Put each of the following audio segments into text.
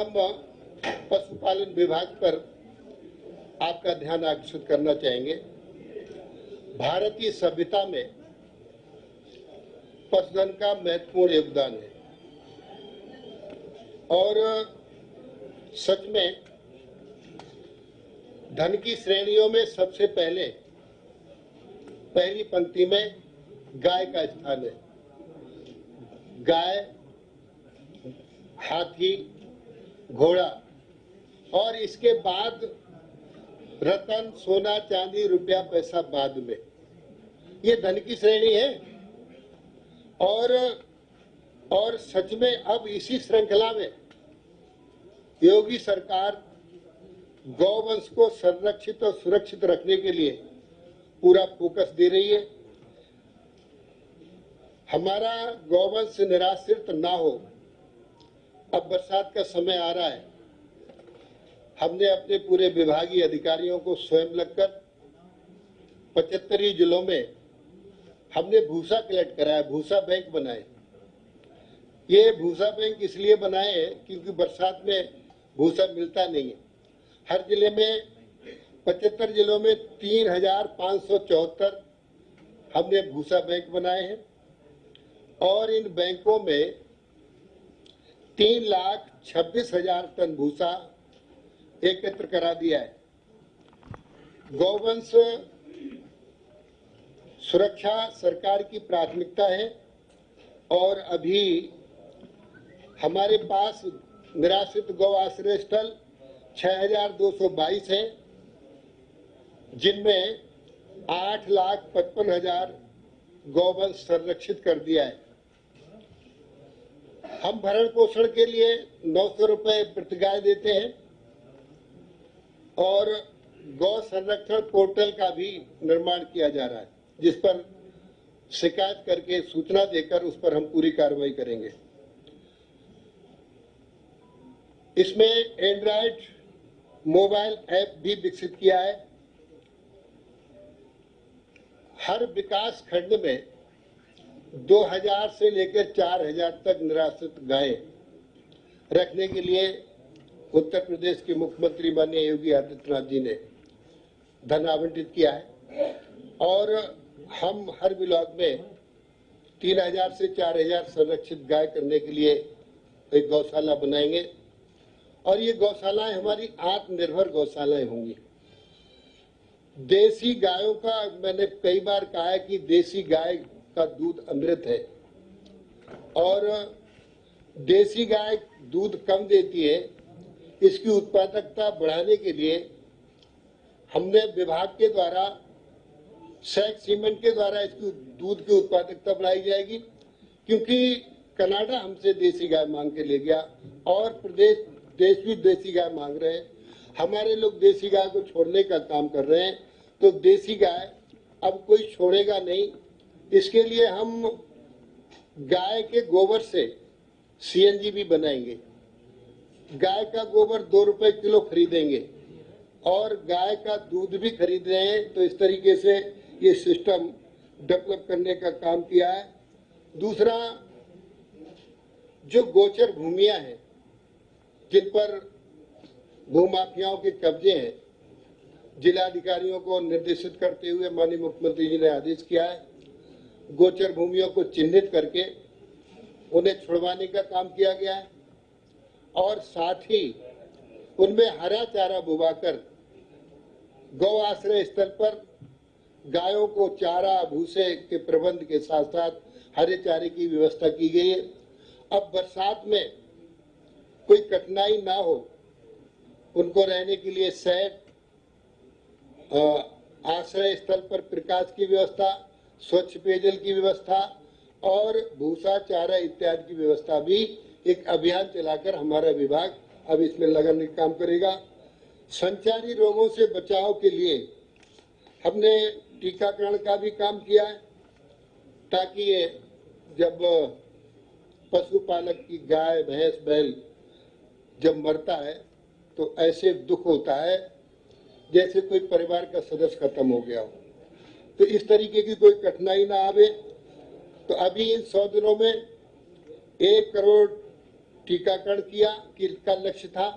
हम पशुपालन विभाग पर आपका ध्यान आकर्षित करना चाहेंगे। भारतीय सभ्यता में पशुधन का महत्वपूर्ण योगदान है और सच में धन की श्रेणियों में सबसे पहली पंक्ति में गाय का स्थान है। गाय, हाथी, घोड़ा और इसके बाद रतन, सोना, चांदी, रुपया, पैसा बाद में। ये धन की श्रेणी है और सच में अब इसी श्रृंखला में योगी सरकार गौवंश को संरक्षित और सुरक्षित रखने के लिए पूरा फोकस दे रही है। हमारा गौवंश निराश्रित ना हो। अब बरसात का समय आ रहा है। हमने अपने पूरे विभागीय अधिकारियों को स्वयं लगकर 75 जिलों में हमने भूसा कलेक्ट कराया, भूसा बैंक बनाए। ये भूसा बैंक इसलिए बनाए हैं क्योंकि बरसात में भूसा मिलता नहीं है। हर जिले में 75 जिलों में 3574 हमने भूसा बैंक बनाए हैं और इन बैंकों में 3,26,000 टन भूसा एकत्र करा दिया है। गौवंश सुरक्षा सरकार की प्राथमिकता है और अभी हमारे पास निराश्रित गौ आश्रय स्थल 6,222 है, जिनमें 8,55,000 गौवंश संरक्षित कर दिया है। हम भरण पोषण के लिए 900 रुपए प्रति गाय देते हैं और गौ संरक्षण पोर्टल का भी निर्माण किया जा रहा है, जिस पर शिकायत करके सूचना देकर उस पर हम पूरी कार्रवाई करेंगे। इसमें एंड्रॉइड मोबाइल ऐप भी विकसित किया है। हर विकास खंड में 2000 से लेकर 4000 तक निराश्रित गायें रखने के लिए उत्तर प्रदेश के मुख्यमंत्री माननीय योगी आदित्यनाथ जी ने धन आवंटित किया है और हम हर ब्लॉक में 3000 से 4000 संरक्षित गाय करने के लिए एक गौशाला बनाएंगे और ये गौशालाएं हमारी आत्मनिर्भर गौशालाएं होंगी। देसी गायों का मैंने कई बार कहा है कि देसी गाय का दूध अमृत है और देसी गाय दूध कम देती है। इसकी उत्पादकता बढ़ाने के लिए हमने विभाग के द्वारा सैक सीमेंट के द्वारा इसकी दूध की उत्पादकता बढ़ाई जाएगी, क्योंकि कनाडा हमसे देसी गाय मांग के ले गया और देश भी देसी गाय मांग रहे हैं। हमारे लोग देसी गाय को छोड़ने का काम कर रहे हैं, तो देसी गाय अब कोई छोड़ेगा नहीं। इसके लिए हम गाय के गोबर से सीएनजी भी बनाएंगे। गाय का गोबर 2 रुपए किलो खरीदेंगे और गाय का दूध भी खरीद रहे हैं। तो इस तरीके से ये सिस्टम डेवलप करने का काम किया है। दूसरा, जो गोचर भूमियां हैं जिन पर भूमाफियाओं के कब्जे हैं, जिलाधिकारियों को निर्देशित करते हुए माननीय मुख्यमंत्री जी ने आदेश किया है। गोचर भूमियों को चिन्हित करके उन्हें छुड़वाने का काम किया गया है और साथ ही उनमें हरा चारा बुवाकर गौ आश्रय स्थल पर गायों को चारा भूसे के प्रबंध के साथ साथ हरे चारे की व्यवस्था की गई है। अब बरसात में कोई कठिनाई ना हो, उनको रहने के लिए शेड, आश्रय स्थल पर प्रकाश की व्यवस्था, स्वच्छ पेयजल की व्यवस्था और भूसा चारा इत्यादि की व्यवस्था भी एक अभियान चलाकर हमारा विभाग अब इसमें लगन काम करेगा। संचारी रोगों से बचाव के लिए हमने टीकाकरण का भी काम किया है, ताकि जब पशुपालक की गाय, भैंस, बैल जब मरता है तो ऐसे दुख होता है जैसे कोई परिवार का सदस्य खत्म हो गया हो। तो इस तरीके की कोई कठिनाई ना आवे। तो अभी इन 100 दिनों में 1 करोड़ टीकाकरण किया कि का लक्ष्य था,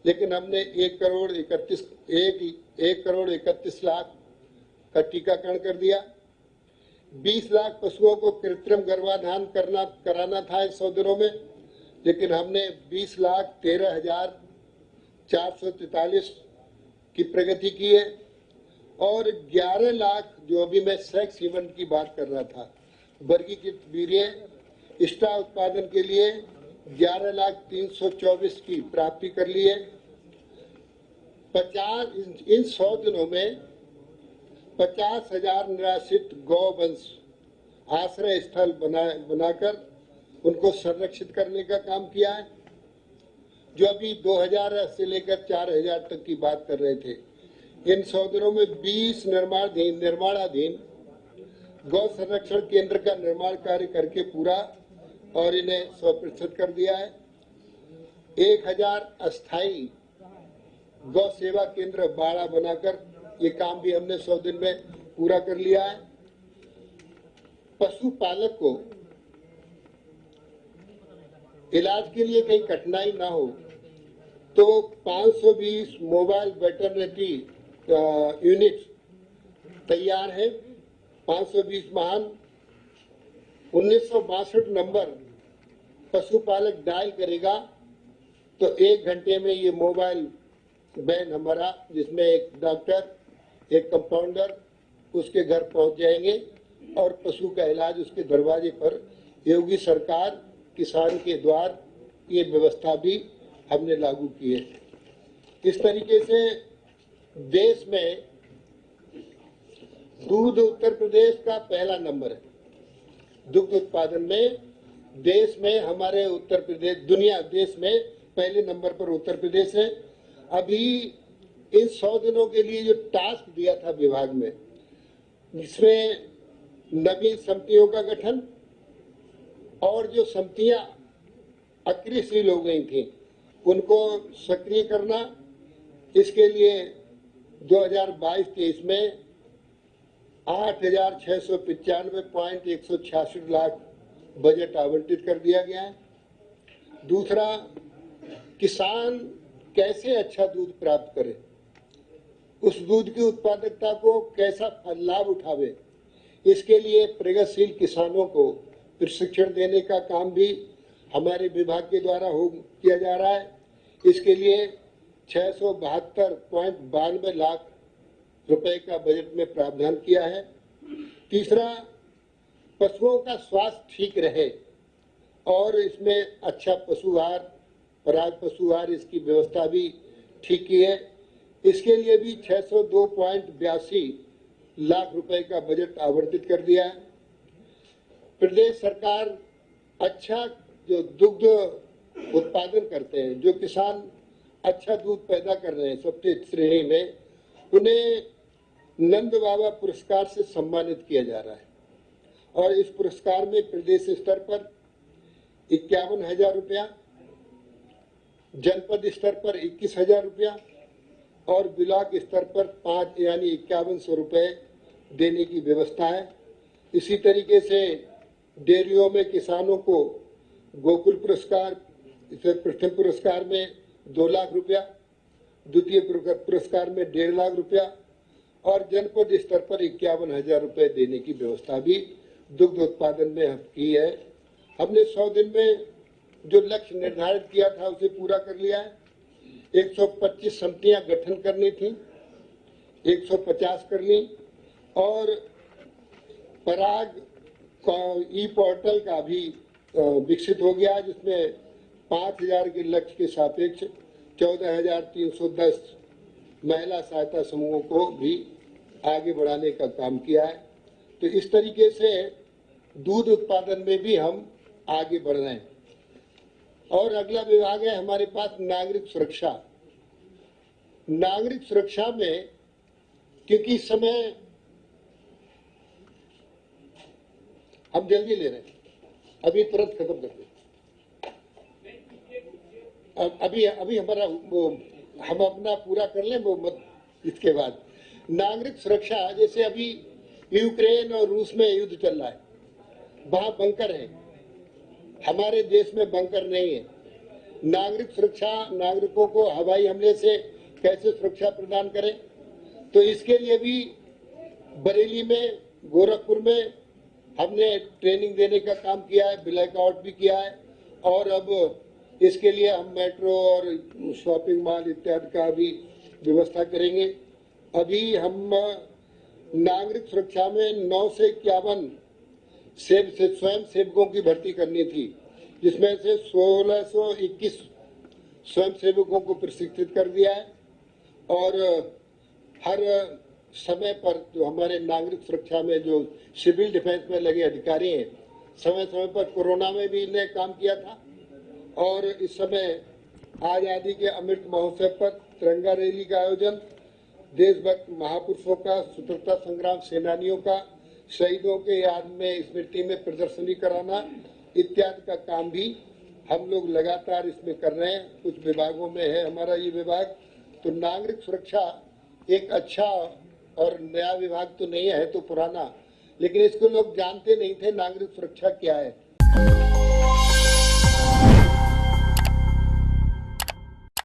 लेकिन हमने 1,31,00,000 का टीकाकरण कर दिया। 20 लाख पशुओं को कृत्रिम गर्भाधान कराना था 100 दिनों में, लेकिन हमने 20,13,443 की प्रगति की है। और 11 लाख, जो अभी मैं सेक्स ह्यूमन की बात कर रहा था, वर्गीकृत वीर्य स्टा उत्पादन के लिए 11,324 की प्राप्ति कर ली है। 50 100 दिनों में 50,000 निराश्रित गौवंश आश्रय स्थल बनाकर उनको संरक्षित करने का काम किया है। जो अभी 2000 से लेकर 4000 तक की बात कर रहे थे, इन 100 दिनों में 20 निर्माणाधीन गौ संरक्षण केंद्र का निर्माण कार्य करके पूरा और इन्हें 100% कर दिया है। 1000 अस्थायी गौ सेवा केंद्र बाड़ा बनाकर ये काम भी हमने 100 दिन में पूरा कर लिया है। पशुपालक को इलाज के लिए कहीं कठिनाई ना हो तो 520 मोबाइल वेटरनरी यूनिट तैयार है। 520 महान 1962 नंबर पशुपालक डायल करेगा तो 1 घंटे में ये मोबाइल वैन हमारा, जिसमें एक डॉक्टर, एक कंपाउंडर उसके घर पहुंच जाएंगे और पशु का इलाज उसके दरवाजे पर। योगी सरकार किसान के द्वार ये व्यवस्था भी हमने लागू की है। इस तरीके से देश में दूध उत्तर प्रदेश का पहला नंबर है। दुग्ध उत्पादन में देश में हमारे उत्तर प्रदेश, देश में पहले नंबर पर उत्तर प्रदेश है। अभी इन 100 दिनों के लिए जो टास्क दिया था विभाग में, जिसमें नवीन समितियों का गठन और जो समितियां अक्रियशील हो गई थी उनको सक्रिय करना, इसके लिए 2022-23 में 8,695.166 लाख बजट आवंटित कर दिया गया है। दूसरा, किसान कैसे अच्छा दूध प्राप्त करे, उस दूध की उत्पादकता को कैसा लाभ उठावे, इसके लिए प्रगतिशील किसानों को प्रशिक्षण देने का काम भी हमारे विभाग के द्वारा किया जा रहा है। इसके लिए 672.92 लाख रुपए का बजट में प्रावधान किया है। तीसरा, पशुओं का स्वास्थ्य ठीक रहे और इसमें अच्छा पशुआहार, पराग पशुआहार, इसकी व्यवस्था भी ठीक की है। इसके लिए भी 602.82 लाख रुपए का बजट आवंटित कर दिया है। प्रदेश सरकार अच्छा जो दुग्ध उत्पादन करते हैं, जो किसान अच्छा दूध पैदा कर रहे हैं सबसे श्रेणी में, उन्हें नंद बाबा पुरस्कार से सम्मानित किया जा रहा है। और इस पुरस्कार में प्रदेश स्तर पर 51,000 रुपया, जनपद स्तर पर 21,000 रुपया और ब्लॉक स्तर पर 5 यानी 5100 रुपए देने की व्यवस्था है। इसी तरीके से डेयरियों में किसानों को गोकुल पुरस्कार, इसे प्रथम पुरस्कार में 2 लाख रुपया, द्वितीय पुरस्कार में 1.5 लाख रुपया और जनपद स्तर पर 51,000 रुपए देने की व्यवस्था भी दुग्ध उत्पादन में की है। हमने 100 दिन में जो लक्ष्य निर्धारित किया था उसे पूरा कर लिया है। 125 समितियां गठन करनी थी, 150 कर ली और पराग ई पोर्टल का भी विकसित हो गया, जिसमें 5,000 के लक्ष्य के सापेक्ष 14,310 महिला सहायता समूहों को भी आगे बढ़ाने का काम किया है। तो इस तरीके से दूध उत्पादन में भी हम आगे बढ़ रहे हैं। और अगला विभाग है हमारे पास नागरिक सुरक्षा। नागरिक सुरक्षा में क्योंकि इस समय हम जल्दी ले रहे हैं, अभी तुरंत खत्म कर दें। अभी हमारा वो हम अपना पूरा कर लें वो मत, इसके बाद नागरिक सुरक्षा, जैसे अभी यूक्रेन और रूस में युद्ध चल रहा है, वहां बंकर है, हमारे देश में बंकर नहीं है। नागरिक सुरक्षा, नागरिकों को हवाई हमले से कैसे सुरक्षा प्रदान करें, तो इसके लिए भी बरेली में, गोरखपुर में हमने ट्रेनिंग देने का काम किया है, ब्लैक आउट भी किया है और अब इसके लिए हम मेट्रो और शॉपिंग मॉल इत्यादि का भी व्यवस्था करेंगे। अभी हम नागरिक सुरक्षा में 9 से 51 स्वयं सेवकों की भर्ती करनी थी, जिसमें से 1621 स्वयं सेवकों को प्रशिक्षित कर दिया है और हर समय पर जो हमारे नागरिक सुरक्षा में जो सिविल डिफेंस में लगे अधिकारी हैं, समय समय पर कोरोना में भी इन्हें काम किया था और इस समय आजादी के अमृत महोत्सव पर तिरंगा रैली का आयोजन, देशभक्त महापुरुषों का, स्वतंत्रता संग्राम सेनानियों का, शहीदों के याद में स्मृति में प्रदर्शनी कराना इत्यादि का काम भी हम लोग लगातार इसमें कर रहे हैं। कुछ विभागों में है हमारा ये विभाग। तो नागरिक सुरक्षा एक अच्छा और नया विभाग तो नहीं है, तो पुराना, लेकिन इसको लोग जानते नहीं थे नागरिक सुरक्षा क्या है।